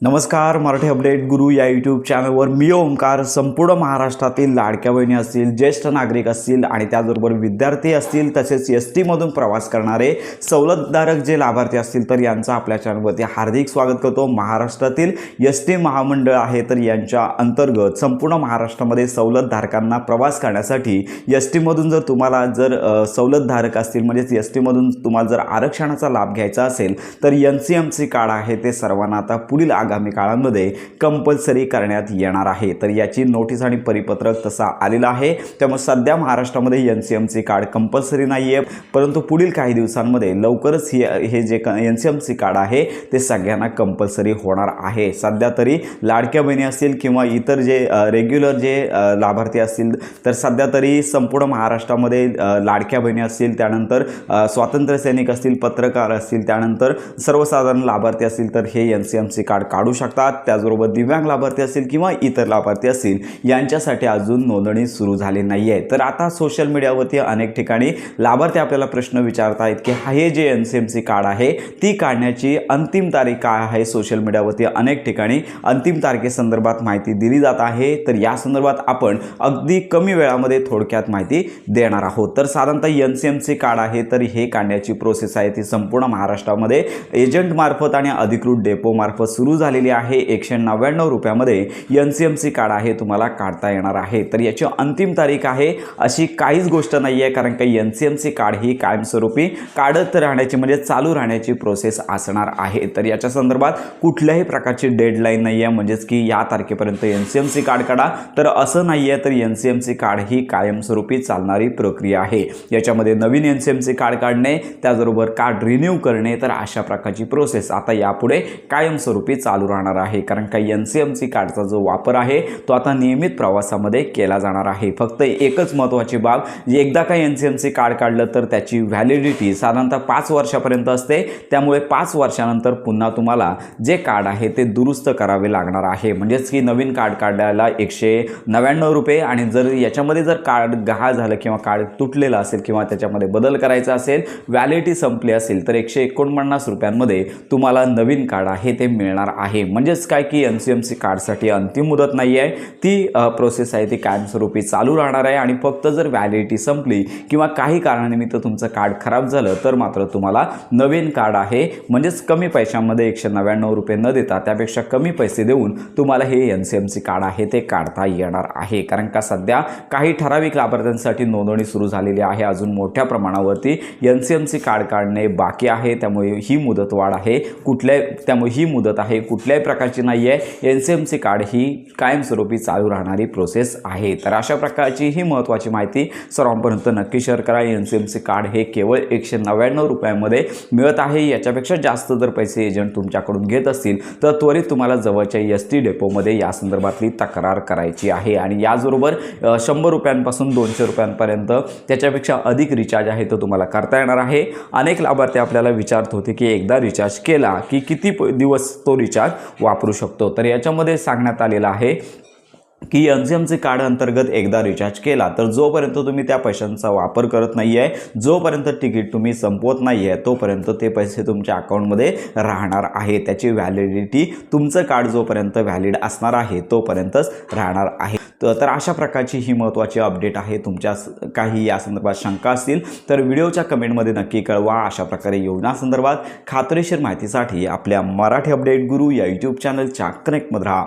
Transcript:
नमस्कार, मराठी अपडेट गुरु या यूट्यूब चॅनलवर मी ओमकार. संपूर्ण महाराष्ट्रातील लाडक्या बहिणी असतील, ज्येष्ठ नागरिक असतील आणि त्याचबरोबर विद्यार्थी असतील, तसेच एसटीमधून प्रवास करणारे सवलतधारक जे लाभार्थी असतील तर यांचं आपल्या चॅनलवरती हार्दिक स्वागत करतो. महाराष्ट्रातील एसटी महामंडळ आहे तर यांच्या अंतर्गत संपूर्ण महाराष्ट्रामध्ये सवलतधारकांना प्रवास करण्यासाठी एसटीमधून जर तुम्हाला सवलतधारक असतील म्हणजेच एसटीमधून तुम्हाला जर आरक्षणाचा लाभ घ्यायचा असेल तर NCMC कार्ड आहे ते सर्वांना आता पुढील आगामी काळामध्ये कंपल्सरी करण्यात येणार आहे. तर याची नोटीस आणि परिपत्रक तसा आलेला आहे. त्यामुळे सध्या महाराष्ट्रामध्ये NCMC कार्ड कंपल्सरी नाही आहे, परंतु पुढील काही दिवसांमध्ये लवकरच हे जे NCMC कार्ड आहे ते सगळ्यांना कंपल्सरी होणार आहे. सध्या तरी लाडक्या बहिणी असतील किंवा इतर जे रेग्युलर जे लाभार्थी असतील तर सध्या तरी संपूर्ण महाराष्ट्रामध्ये लाडक्या बहिणी असतील, त्यानंतर स्वातंत्र्य सैनिक असतील, पत्रकार असतील, त्यानंतर सर्वसाधारण लाभार्थी असतील तर हे NCMC कार्ड काढू शकतात. त्याचबरोबर दिव्यांग लाभार्थी असतील किंवा इतर लाभार्थी असतील यांच्यासाठी अजून नोंदणी सुरू झाली नाही आहे. तर आता सोशल मीडियावरती अनेक ठिकाणी लाभार्थी आपल्याला प्रश्न विचारत आहेत की हे जे NCMC कार्ड आहे ती काढण्याची अंतिम तारीख काय आहे. सोशल मीडियावरती अनेक ठिकाणी अंतिम तारखेसंदर्भात माहिती दिली जात आहे. तर या संदर्भात आपण अगदी कमी वेळामध्ये थोडक्यात माहिती देणार आहोत. तर साधारणतः NCMC कार्ड आहे तर हे काढण्याची प्रोसेस आहे ती संपूर्ण महाराष्ट्रामध्ये एजंट मार्फत आणि अधिकृत डेपो मार्फत सुरू झालेली आहे. 199 रुपयामध्ये NCMC कार्ड आहे तुम्हाला काढता येणार आहे. तर याची अंतिम तारीख आहे अशी काहीच गोष्ट नाही आहे, कारण की NCMC कार्ड ही कायमस्वरूपी काढत राहण्याची म्हणजे चालू राहण्याची प्रोसेस असणार आहे. तर याच्या संदर्भात कुठल्याही प्रकारची डेडलाईन नाही आहे म्हणजेच की या तारखेपर्यंत NCMC कार्ड काढा तर असं नाही आहे. तर NCMC कार्ड ही कायमस्वरूपी चालणारी प्रक्रिया आहे. याच्यामध्ये नवीन NCMC कार्ड काढणे, त्याचबरोबर कार्ड रिन्यू करणे, तर अशा प्रकारची प्रोसेस आता यापुढे कायमस्वरूपी चालू राहणार आहे. कारण का NCMC कार्डचा जो वापर आहे तो आता नियमित प्रवासामध्ये केला जाणार आहे. फक्त एकच महत्त्वाची बाब, एकदा का NCMC कार्ड काढलं तर त्याची व्हॅलिडिटी साधारणतः 5 वर्षापर्यंत असते. त्यामुळे 5 वर्षानंतर पुन्हा तुम्हाला जे कार्ड आहे ते दुरुस्त करावे लागणार आहे. म्हणजेच की नवीन कार्ड काढायला 199 रुपये आणि जर याच्यामध्ये जर कार्ड गहाळ झालं किंवा कार्ड तुटलेलं असेल किंवा त्याच्यामध्ये बदल करायचा असेल, व्हॅलिडिटी संपली असेल तर 149 रुपयांमध्ये तुम्हाला नवीन कार्ड आहे ते मिळणार आहे. म्हणजेच काय की NCMC कार्डसाठी अंतिम मुदत नाही आहे, ती प्रोसेस आहे ती कायमस्वरूपी चालू राहणार आहे. आणि फक्त जर व्हॅलिडिटी संपली किंवा काही कारणानिमित्त तुमचं कार्ड खराब झालं तर मात्र तुम्हाला नवीन कार्ड आहे म्हणजेच कमी पैशांमध्ये 199 रुपये न देता त्यापेक्षा कमी पैसे देऊन तुम्हाला हे NCMC कार्ड आहे ते काढता येणार आहे. कारण का सध्या काही ठराविक लाभार्थ्यांसाठी नोंदणी सुरू झालेली आहे. अजून मोठ्या प्रमाणावरती NCMC कार्ड काढणे बाकी आहे. त्यामुळे ही मुदतवाढ आहे कुठल्याही प्रकारची नाही आहे. NCMC कार्ड ही कायमस्वरूपी चालू राहणारी प्रोसेस आहे. तर अशा प्रकारची ही महत्त्वाची माहिती सर्वांपर्यंत नक्की शेअर करा. NCMC कार्ड हे केवळ 199 रुपयामध्ये मिळत आहे. याच्यापेक्षा जास्त जर पैसे एजंट तुमच्याकडून घेत असतील तर त्वरित तुम्हाला जवळच्या ST डेपोमध्ये या संदर्भातली तक्रार करायची आहे. आणि याचबरोबर 100 रुपयांपासून 200 रुपयांपर्यंत त्याच्यापेक्षा अधिक रिचार्ज आहे तो तुम्हाला करता येणार आहे. अनेक लाभार्थी आपल्याला विचारत होते की एकदा रिचार्ज केला की किती दिवस तो रिचार्ज वापरू शकतो. तर याच्यामध्ये सांगण्यात आलेलं आहे की NCMC कार्ड अंतर्गत एकदा रिचार्ज केला तर जोपर्यंत तुम्ही त्या पैशांचा वापर करत नाही आहे, जोपर्यंत तिकीट तुम्ही संपवत नाही आहे, तोपर्यंत ते पैसे तुमच्या अकाउंटमध्ये राहणार आहे. त्याची व्हॅलिडिटी तुमचं कार्ड जोपर्यंत व्हॅलिड असणार आहे तोपर्यंतच राहणार आहे. तर अशा प्रकारची ही महत्त्वाची अपडेट आहे. तुमच्या काही या संदर्भात शंका असतील तर व्हिडिओच्या कमेंटमध्ये नक्की कळवा. अशा प्रकारे योजनासंदर्भात खात्रीशीर माहितीसाठी आपल्या मराठी अपडेट गुरु या यूट्यूब चॅनलच्या कनेक्टमध्ये राहा.